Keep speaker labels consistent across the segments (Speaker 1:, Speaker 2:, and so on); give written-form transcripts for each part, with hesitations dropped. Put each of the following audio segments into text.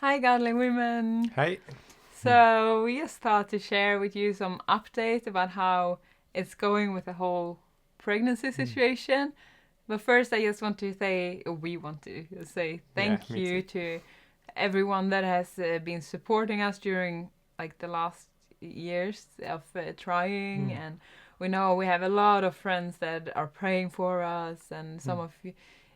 Speaker 1: Hi, Godly Women.
Speaker 2: Hi.
Speaker 1: So we just thought to share with you some updates about how it's going with the whole pregnancy situation. But first, I just want to say, we want to say thank
Speaker 2: me
Speaker 1: you to everyone that has been supporting us during like the last years of trying. And we know we have a lot of friends that are praying for us, and some of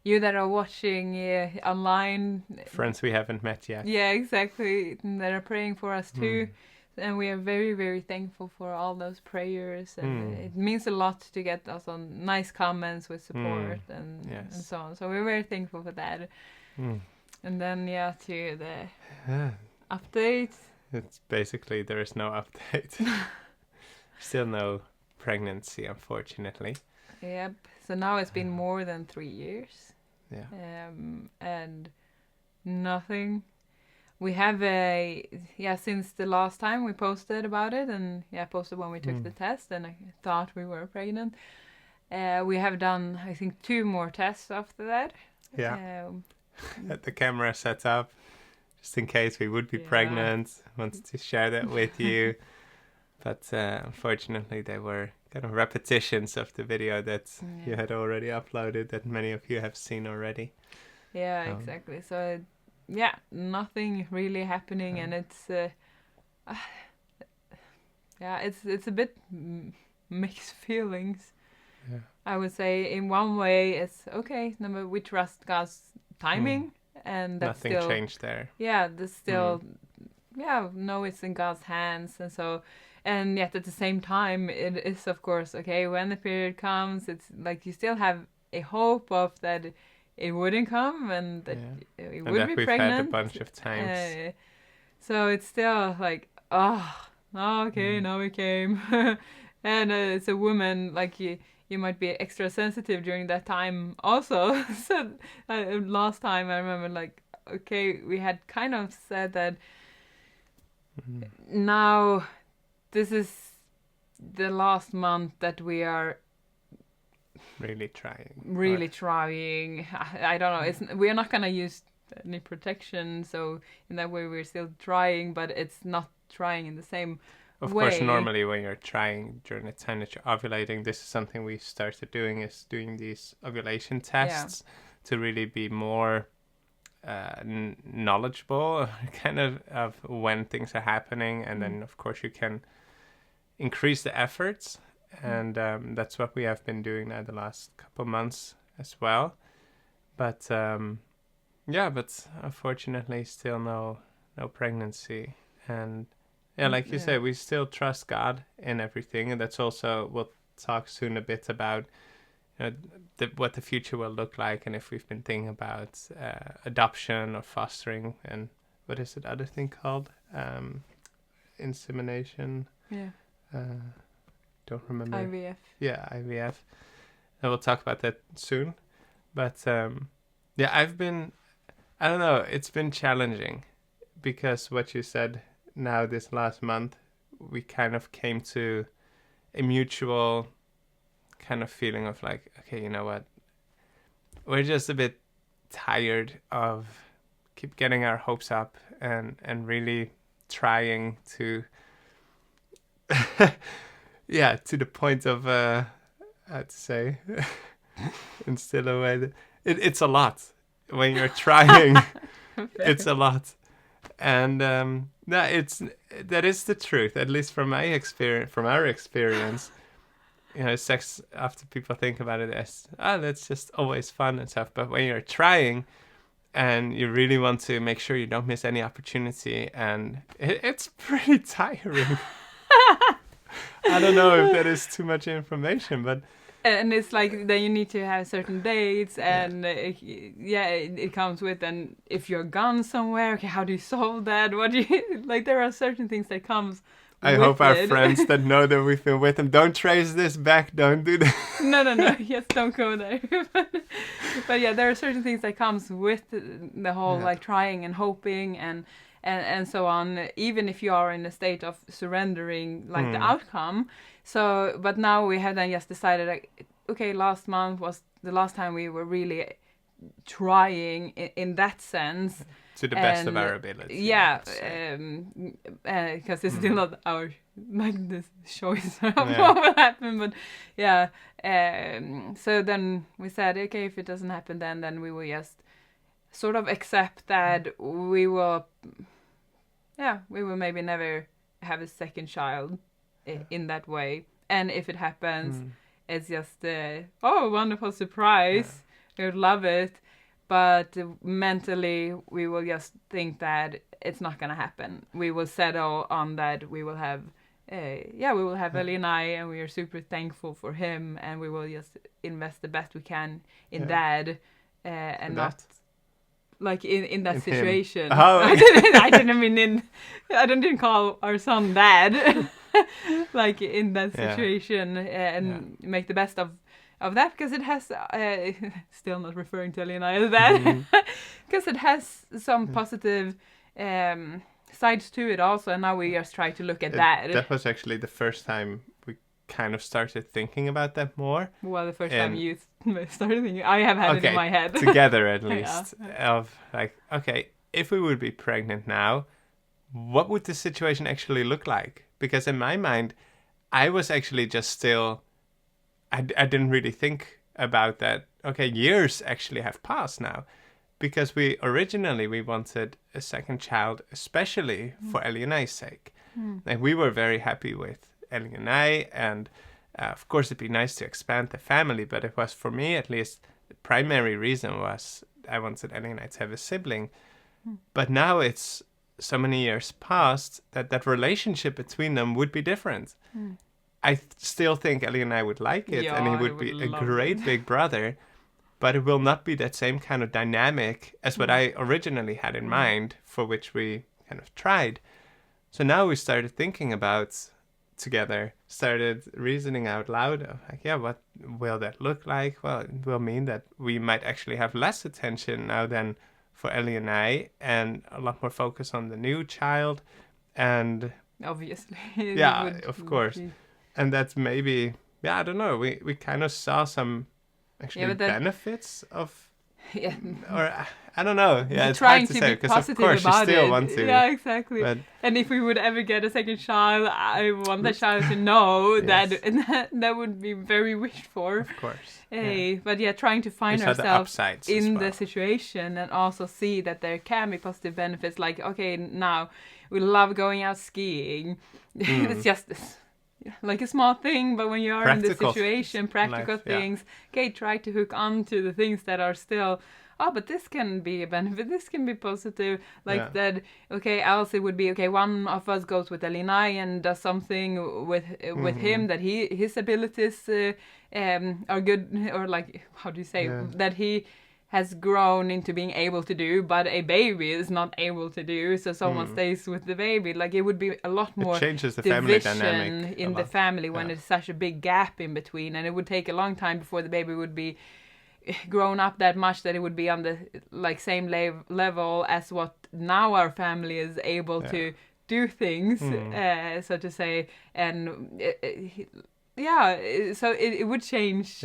Speaker 1: you that are watching online.
Speaker 2: Friends we haven't met yet.
Speaker 1: Yeah, exactly. That are praying for us too. And we are very, very thankful for all those prayers. And it means a lot to get also nice comments with support and so on. So we're very thankful for that. And then, to the update.
Speaker 2: It's basically there is no update. Still no pregnancy, unfortunately.
Speaker 1: Yep. So now it's been more than 3 years.
Speaker 2: Yeah.
Speaker 1: And nothing. We have since the last time we posted about it, and posted when we took the test, and I thought we were pregnant. We have done, I think, 2 more tests after that.
Speaker 2: Yeah. Had the camera set up, just in case we would be pregnant. Wanted to share that with you. But unfortunately, they were kind of repetitions of the video that you had already uploaded, that many of you have seen already.
Speaker 1: Yeah, exactly. So, nothing really happening, and it's it's a bit mixed feelings.
Speaker 2: Yeah.
Speaker 1: I would say in one way it's okay. Number we trust God's timing, and that's
Speaker 2: nothing
Speaker 1: still
Speaker 2: changed there.
Speaker 1: Yeah, there's still no, it's in God's hands, and so. And yet at the same time, it is, of course, okay, when the period comes, it's like you still have a hope of that it wouldn't come and that it would
Speaker 2: that
Speaker 1: be
Speaker 2: we've
Speaker 1: pregnant.
Speaker 2: had a bunch of times.
Speaker 1: So it's still like, okay, now it came. And it's a woman, like you might be extra sensitive during that time also. So last time I remember, like, okay, we had kind of said that now... This is the last month that we are
Speaker 2: really trying.
Speaker 1: I don't know. We are not gonna use any protection, so in that way we're still trying, but it's not trying in the same way.
Speaker 2: Of course, normally when you're trying during the time that you're ovulating, this is something we started doing, is doing these ovulation tests to really be more knowledgeable kind of when things are happening, and then of course you can increase the efforts, and that's what we have been doing now the last couple months as well. But but unfortunately still no pregnancy. And like you say, we still trust God in everything, and that's also, we'll talk soon a bit about what the future will look like, and if we've been thinking about adoption or fostering, and what is it other thing called, insemination. Don't remember.
Speaker 1: IVF.
Speaker 2: Yeah, IVF. And we'll talk about that soon. But I've been, I don't know, it's been challenging, because what you said now this last month, we kind of came to a mutual kind of feeling of like, okay, you know what? We're just a bit tired of keep getting our hopes up and really trying to to the point of how to say instill a way that it's a lot when you're trying. It's a lot, and that is the truth, at least from our experience. Sex, after people think about it as that's just always fun and stuff, but when you're trying and you really want to make sure you don't miss any opportunity, and it's pretty tiring. I don't know if that is too much information, but...
Speaker 1: And it's like then you need to have certain dates, and it comes with, and if you're gone somewhere, okay, how do you solve that? What do you... Like, there are certain things that comes
Speaker 2: I hope our friends that know that we've been with them don't trace this back, don't do that.
Speaker 1: No, yes, don't go there. But there are certain things that comes with the whole, like, trying and hoping and so on, even if you are in a state of surrendering, like, the outcome. So, but now we have then just decided, like, okay, last month was the last time we were really trying in that sense.
Speaker 2: To the best of our ability.
Speaker 1: Yeah, because it's still not our this choice of what will happen. But yeah, so then we said, okay, if it doesn't happen, then we will just sort of accept that we will maybe never have a second child in that way. And if it happens, it's just a wonderful surprise. We would love it. But mentally, we will just think that it's not going to happen. We will settle on that we will have, Elionai, and we are super thankful for him, and we will just invest the best we can in Dad, and not like in that situation.
Speaker 2: Oh.
Speaker 1: I didn't call our son Dad, like in that situation, and make the best of that, because it has still not referring to Elionai as that, because it has some positive sides to it also, and now we just try to look at that.
Speaker 2: That was actually the first time we kind of started thinking about that more.
Speaker 1: Well, the first time you started thinking, I have had it in my head.
Speaker 2: Together at least, of like, okay, if we would be pregnant now, what would the situation actually look like? Because in my mind, I was actually just still... I didn't really think about that. Okay, years actually have passed now, because we originally wanted a second child, especially for Elionai's sake. And we were very happy with Elionai, and of course it'd be nice to expand the family, but it was, for me at least, the primary reason was I wanted Elionai to have a sibling. But now it's so many years past that relationship between them would be different. I still think Elionai would like it, and he would be a great big brother, but it will not be that same kind of dynamic as what I originally had in mind, for which we kind of tried. So now we started thinking about together, started reasoning out loud of like, what will that look like? Well, it will mean that we might actually have less attention now than for Elionai, and a lot more focus on the new child, and
Speaker 1: obviously,
Speaker 2: of course. And that's maybe, I don't know, we kind of saw some actually benefits of, or I don't know. Yeah, it's hard to say, because of course you still want to.
Speaker 1: Yeah, exactly. But, and if we would ever get a second child, I want the child to know that would be very wished for.
Speaker 2: Of course.
Speaker 1: But trying to find ourselves in the situation, and also see that there can be positive benefits. Like, okay, now we love going out skiing. It's just this. Like a small thing, but when you are in this situation, practical things, okay, try to hook on to the things that are still, but this can be a benefit, this can be positive, like that, okay, else it would be, okay, one of us goes with Elionai and does something with him, that his abilities are good, or like, how do you say, that he has grown into being able to do, but a baby is not able to do, so someone stays with the baby. Like, it would be a lot more
Speaker 2: changes the family dynamic
Speaker 1: in the family when there's such a big gap in between, and it would take a long time before the baby would be grown up that much that it would be on the same level as what now our family is able to do things, so to say, and so it would change.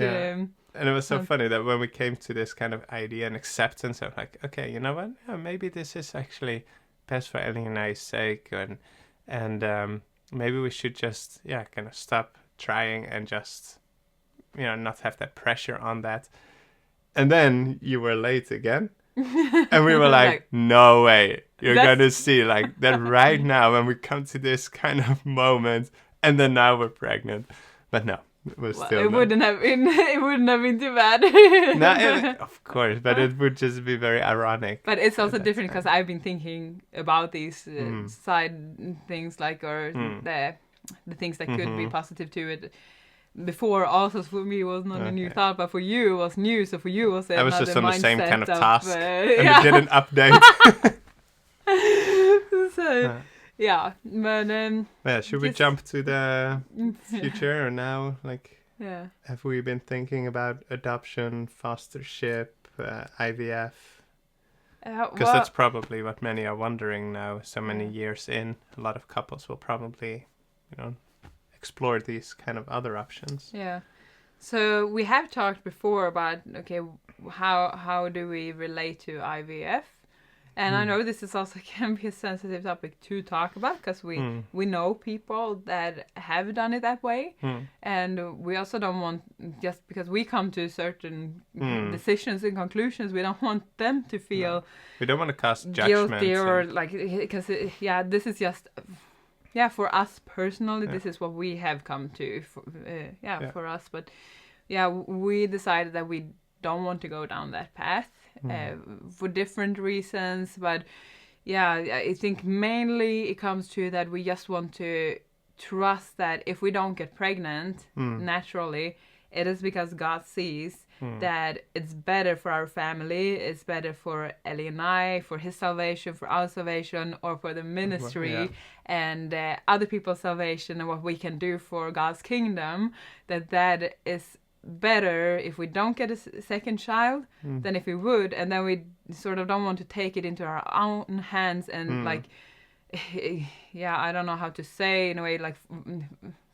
Speaker 2: And it was so funny that when we came to this kind of idea and acceptance of like, okay, you know what? Yeah, maybe this is actually best for Elionai's sake, and maybe we should just kind of stop trying and just not have that pressure on that. And then you were late again, and we were like, no way, you're gonna see like that right now when we come to this kind of moment, and then now we're pregnant, but no. It
Speaker 1: wouldn't have been too bad.
Speaker 2: No, of course, but it would just be very ironic.
Speaker 1: But it's also different, because I've been thinking about these side things, like, or the things that could be positive to it before. Also, for me, it was not a new thought, but for you, it was new. So for you, it was
Speaker 2: I was just on the same kind of task, and
Speaker 1: it
Speaker 2: didn't update.
Speaker 1: But
Speaker 2: should we jump to the future or now? Like, have we been thinking about adoption, fostership, IVF? Because that's probably what many are wondering now. So many years in, a lot of couples will probably, explore these kind of other options.
Speaker 1: Yeah. So we have talked before about how do we relate to IVF? And I know this is also can be a sensitive topic to talk about because we know people that have done it that way. And we also don't want, just because we come to certain decisions and conclusions, we don't want them to feel... No.
Speaker 2: We don't want to cast judgment.
Speaker 1: Guilty or like, because, this is just... for us personally, this is what we have come to, for us. But we decided that we don't want to go down that path for different reasons. But I think mainly it comes to that we just want to trust that if we don't get pregnant naturally, it is because God sees that it's better for our family, it's better for Elionai, for his salvation, for our salvation, or for the ministry and other people's salvation, and what we can do for God's kingdom, that is better if we don't get a second child than if we would. And then we sort of don't want to take it into our own hands and like, I don't know how to say, in a way, like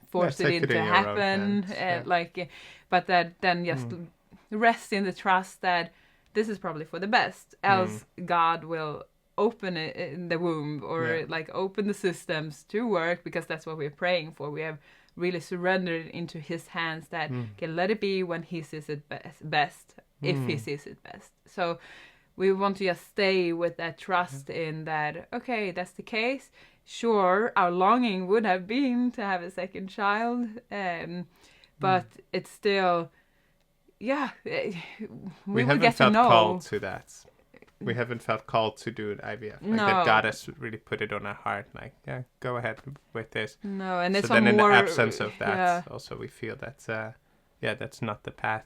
Speaker 1: force it into happen, but that then just rest in the trust that this is probably for the best, else God will open it in the womb or like open the systems to work, because that's what we're praying for. We have really surrendered into his hands that can let it be when he sees it best, if he sees it best. So we want to just stay with that trust in that, okay, that's the case. Sure, our longing would have been to have a second child, but it's still, we will get to know. We haven't felt
Speaker 2: called to that. We haven't felt called to do an IVF. Like that God has really put it on our heart, like, go ahead with this.
Speaker 1: No, and it's
Speaker 2: so then in the absence of that, also we feel that, that's not the path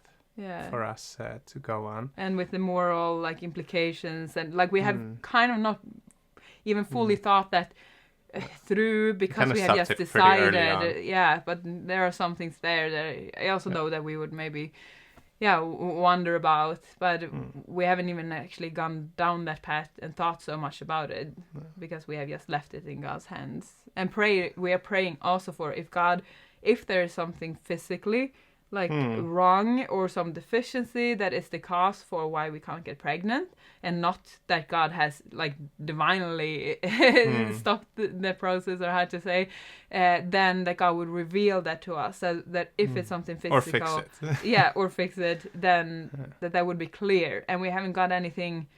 Speaker 2: for us to go on.
Speaker 1: And with the moral, like, implications, and like we have kind of not even fully thought that through, because we have just decided, but there are some things there that I also know that we would maybe wonder about, but we haven't even actually gone down that path and thought so much about it, because we have just left it in God's hands. And we are praying also for, if there is something physically like wrong or some deficiency that is the cause for why we can't get pregnant, and not that God has like divinely stopped the process, or how to say, then that God would reveal that to us, so that if it's something physical, or fix it, then that would be clear. And we haven't got anything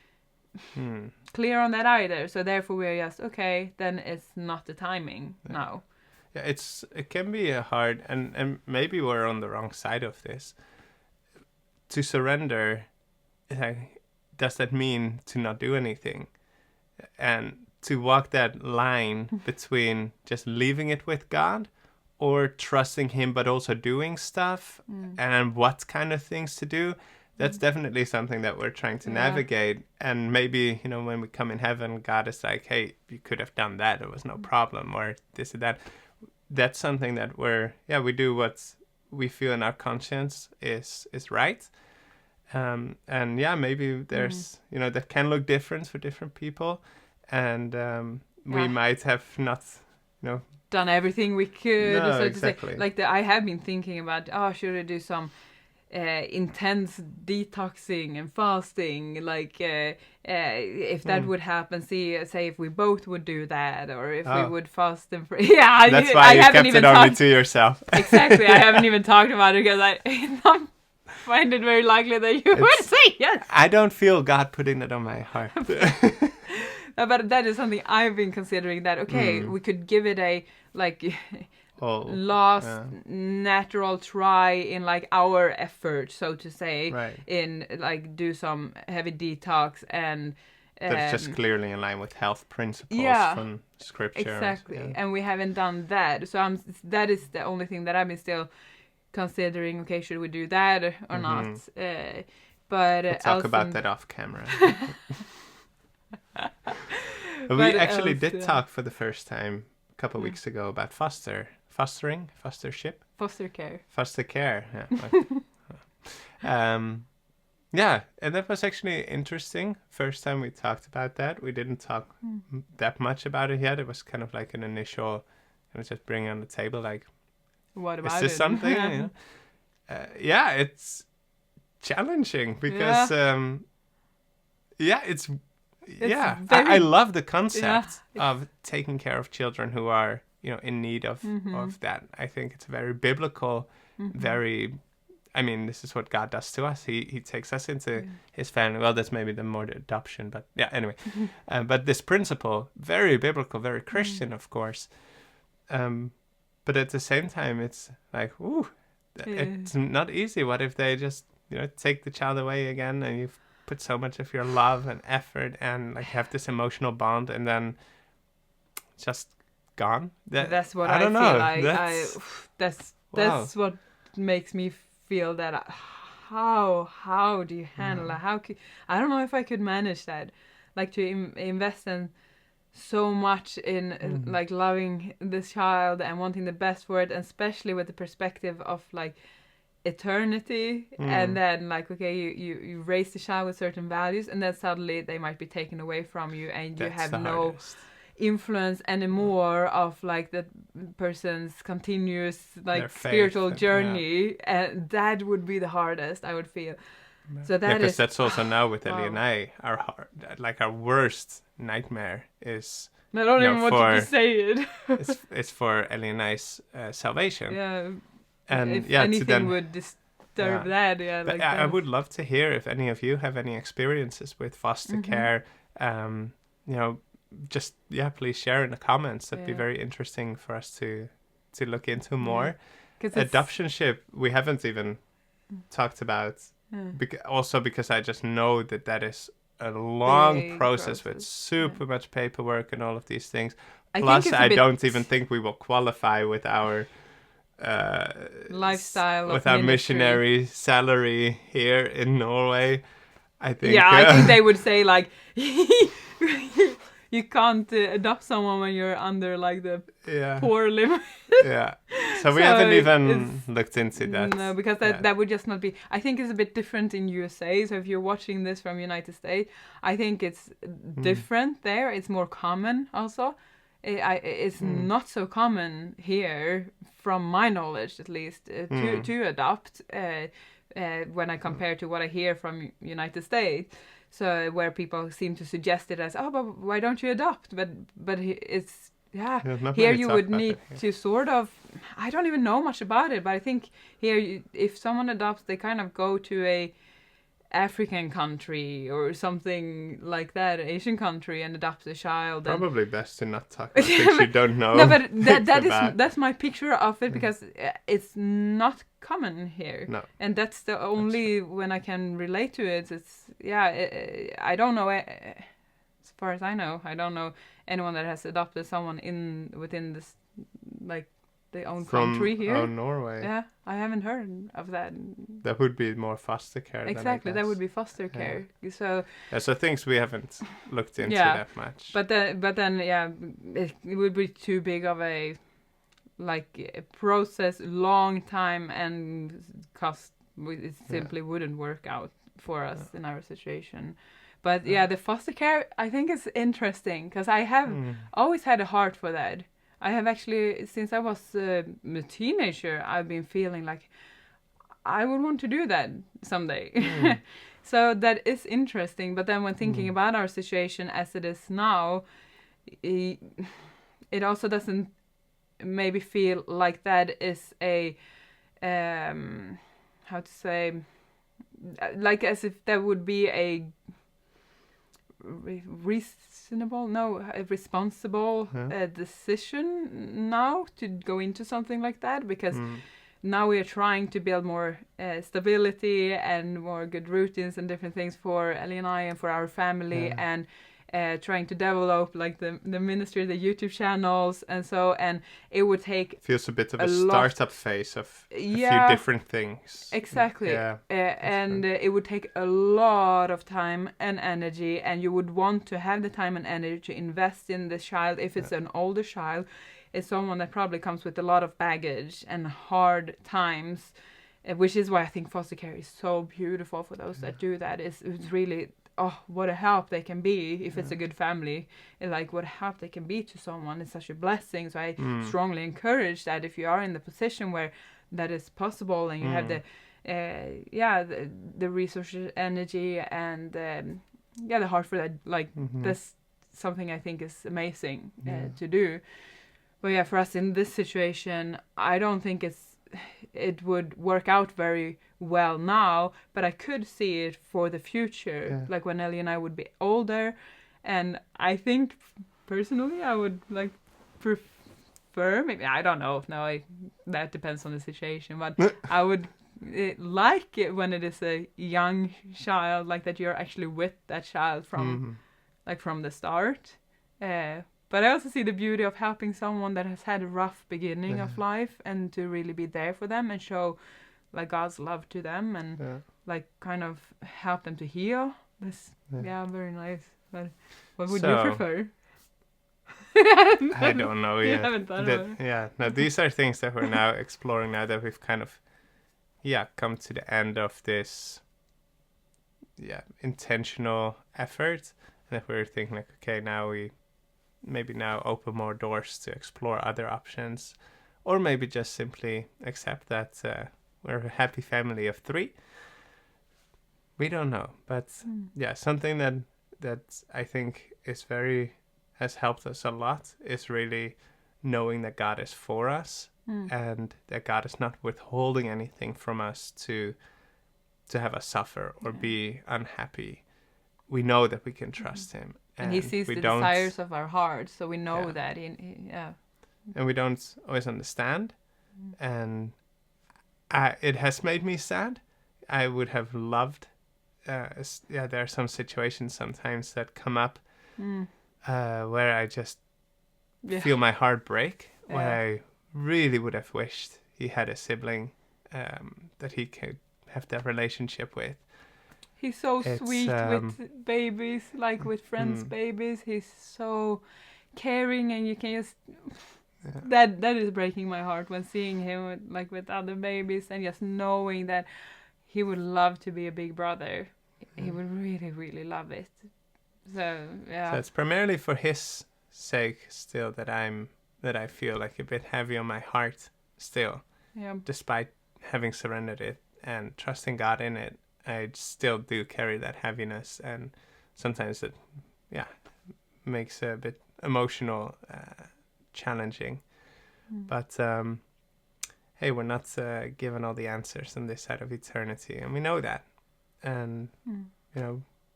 Speaker 1: clear on that either. So therefore we're just, okay, then it's not the timing now.
Speaker 2: Yeah, it can be a hard, and maybe we're on the wrong side of this. To surrender, does that mean to not do anything? And to walk that line between just leaving it with God, or trusting him but also doing stuff, and what kind of things to do, that's definitely something that we're trying to navigate. And maybe, when we come in heaven, God is like, hey, you could have done that, it was no problem, or this or that. That's something that we do what we feel in our conscience is right. And maybe there's, that can look different for different people. And we might have not,
Speaker 1: done everything we could.
Speaker 2: No,
Speaker 1: so
Speaker 2: exactly.
Speaker 1: To say, like I have been thinking about, should I do some intense detoxing and fasting, like if that would happen, say if we both would do that, or if we would fast and pray.
Speaker 2: That's why you kept it only to yourself.
Speaker 1: Exactly. I haven't even talked about it because I find it very likely that you would say yes.
Speaker 2: I don't feel God putting it on my heart.
Speaker 1: But that is something I've been considering, that we could give it a natural try in like our effort, so to say, in like do some heavy detox, and
Speaker 2: that's just clearly in line with health principles from scripture.
Speaker 1: Exactly. And we haven't done that, so that is the only thing that I've been still considering. Okay, should we do that or not? But
Speaker 2: we'll talk about that off camera. We actually did talk for the first time a couple of weeks ago about fostership, foster care. And that was actually interesting. First time we talked about that. We didn't talk that much about it yet. It was kind of like an initial, just bring on the table, like,
Speaker 1: what about
Speaker 2: is this something? It's challenging because it's Yeah, I love the concept of taking care of children who are, in need of that. I think it's very biblical, very. I mean, this is what God does to us. He takes us into his family. Well, that's maybe the more the adoption, but yeah, anyway. But this principle, very biblical, very Christian, of course. But at the same time, it's like, it's not easy. What if they just, take the child away again, and you've put so much of your love and effort and like have this emotional bond, and then just gone?
Speaker 1: That's what I don't know. That's what makes me feel that. How do you handle that? I don't know if I could manage that, like to invest in so much in like loving this child and wanting the best for it, and especially with the perspective of like eternity, and then like, okay, you raise the child with certain values, and then suddenly they might be taken away from you, and you have no hardest influence anymore of like that person's continuous like spiritual journey, and that would be the hardest, I would feel. So that
Speaker 2: because that's also now with Elionai, our worst nightmare is.
Speaker 1: I don't even want you to say it.
Speaker 2: it's for Elionai's salvation.
Speaker 1: Yeah.
Speaker 2: And
Speaker 1: if anything would disturb that,
Speaker 2: but I would love to hear if any of you have any experiences with foster care. Just please share in the comments. That'd be very interesting for us to look into more. Adoptionship, we haven't even talked about. Also because I just know that is a long process with super much paperwork and all of these things. Plus, I don't even think we will qualify with our
Speaker 1: lifestyle
Speaker 2: with our missionary salary here in Norway. I think.
Speaker 1: Yeah, I think they would say like, you can't adopt someone when you're under like the poor limit.
Speaker 2: So we haven't even looked into that.
Speaker 1: No, because that would just not be. I think it's a bit different in USA. So if you're watching this from United States, I think it's different there. It's more common also. It's not so common here, from my knowledge at least, to adopt when I compare to what I hear from United States. So where people seem to suggest it as, but why don't you adopt? But it's here you would need to sort of, I don't even know much about it, but I think here if someone adopts, they kind of go to a African country or something like that, Asian country, and adopt a child.
Speaker 2: Probably best to not talk about things you don't know.
Speaker 1: No, but that's my picture of it, because it's not common here.
Speaker 2: No.
Speaker 1: And that's the only when I can relate to it. It's I don't know. As far as I know, I don't know anyone that has adopted someone within this like their own country here.
Speaker 2: From Norway.
Speaker 1: Yeah, I haven't heard of that.
Speaker 2: That would be more foster care.
Speaker 1: Exactly, that would be foster care. So
Speaker 2: things we haven't looked into that much.
Speaker 1: But then it would be too big of a process, long time, and cost. It simply wouldn't work out for us in our situation. But the foster care, I think, is interesting, because I have always had a heart for that. I have actually, since I was a teenager, I've been feeling like I would want to do that someday. So that is interesting. But then when thinking about our situation as it is now, it also doesn't maybe feel like that is a, how to say, like as if that would be a responsible decision now to go into something like that, because now we are trying to build more stability and more good routines and different things for Elionai and for our family, and trying to develop like the ministry, the YouTube channels, and it would take
Speaker 2: feels a bit of a startup phase of a few different things.
Speaker 1: Exactly. And it would take a lot of time and energy, and you would want to have the time and energy to invest in the child. If it's an older child, it's someone that probably comes with a lot of baggage and hard times, which is why I think foster care is so beautiful for those that do that. It's really, what a help they can be if it's a good family. Like, what a help they can be to someone. It's such a blessing. So I strongly encourage that if you are in the position where that is possible, and you have the resources, energy, and the heart for that. Like that's something I think is amazing to do. But yeah, for us in this situation, I don't think it would work out very well now, but I could see it for the future, like when Ellie and I would be older. And I think personally I would like prefer, maybe, I don't know if now that depends on the situation, but I would like it when it is a young child, like that you're actually with that child from like from the start. But I also see the beauty of helping someone that has had a rough beginning of life, and to really be there for them and show like God's love to them, and like kind of help them to heal. That's very nice. But what would you prefer?
Speaker 2: I don't know yet.
Speaker 1: You haven't thought about it.
Speaker 2: Yeah, no, these are things that we're now exploring now that we've kind of come to the end of this intentional effort, and that we're thinking like, okay, now we maybe now open more doors to explore other options, or maybe just simply accept that we're a happy family of 3. We don't know, but something that I think has helped us a lot is really knowing that God is for us, and that God is not withholding anything from us to have us suffer or be unhappy. We know that we can trust Him.
Speaker 1: And He sees the desires of our hearts, so we know that.
Speaker 2: And we don't always understand. And it has made me sad. I would have loved... there are some situations sometimes that come up where I just feel my heart break, where I really would have wished he had a sibling that he could have that relationship with.
Speaker 1: He's so sweet with babies, like with friends' babies. He's so caring, and you can just... That is breaking my heart when seeing him with other babies, and just knowing that he would love to be a big brother. He would really, really love it. So it's primarily for his sake still that I feel like a bit heavy on my heart still. Yeah. Despite having surrendered it and trusting God in it, I still do carry that heaviness, and sometimes it makes it a bit emotional, challenging. But hey, we're not given all the answers on this side of eternity, and we know that. And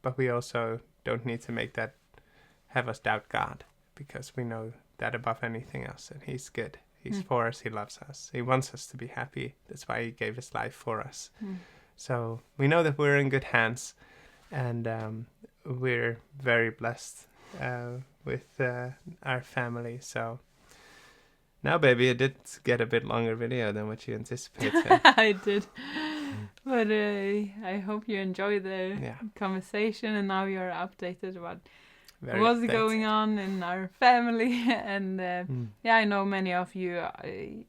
Speaker 1: but we also don't need to make that have us doubt God, because we know that above anything else, and He's good. He's for us. He loves us. He wants us to be happy. That's why He gave His life for us. So we know that we're in good hands, and we're very blessed with our family. So now, baby, it did get a bit longer video than what you anticipated. I did. But I hope you enjoyed the conversation, and now you're updated about what's going on in our family. And I know many of you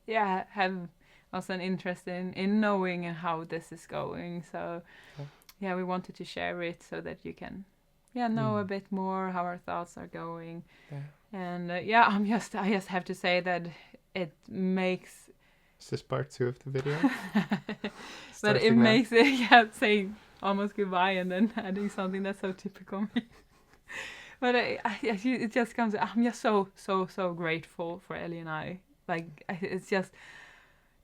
Speaker 1: have also an interest in knowing how this is going. So we wanted to share it so that you can know a bit more how our thoughts are going. And I just have to say that it makes...
Speaker 2: Is this part 2 of the video?
Speaker 1: But it makes it, saying almost goodbye and then adding something that's so typical me. But it just comes... I'm just so grateful for Elionai. Like, it's just...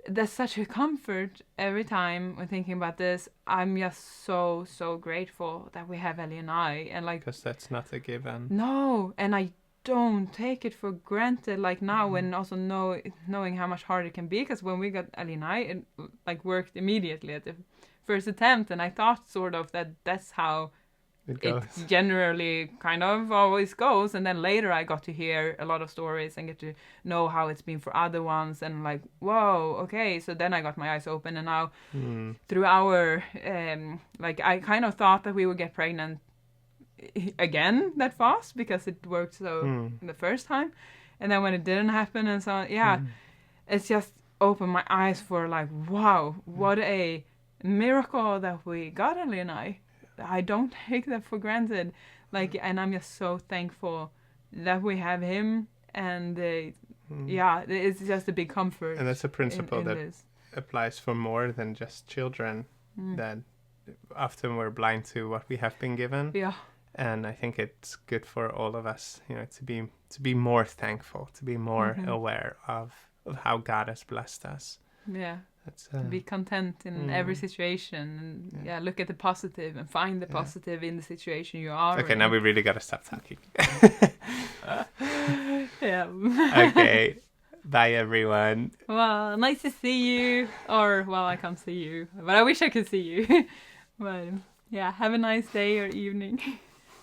Speaker 1: There's such a comfort every time when thinking about this. I'm just so grateful that we have Elionai, and like...
Speaker 2: Because that's not a given.
Speaker 1: No, and I don't take it for granted, like now, when also knowing how much harder it can be, because when we got Elionai, it like worked immediately at the first attempt, and I thought sort of that's how it generally kind of always goes. And then later I got to hear a lot of stories and get to know how it's been for other ones, and like, whoa, okay. So then I got my eyes open, and now through our like, I kind of thought that we would get pregnant again that fast because it worked so the first time, and then when it didn't happen and so on, it's just opened my eyes for like, wow, what a miracle that we got Elionai. I don't take that for granted, like, and I'm just so thankful that we have him, and it's just a big comfort.
Speaker 2: And that's a principle that applies for more than just children, that often we're blind to what we have been given. And I think it's good for all of us, to be more thankful, to be more aware of how God has blessed us.
Speaker 1: Yeah. To be content in every situation, and look at the positive and find the positive in the situation you are in.
Speaker 2: Okay, now we really gotta stop talking.
Speaker 1: Yeah.
Speaker 2: Okay. Bye, everyone.
Speaker 1: Well, nice to see you. Or, well, I can't see you, but I wish I could see you. But yeah, have a nice day or evening.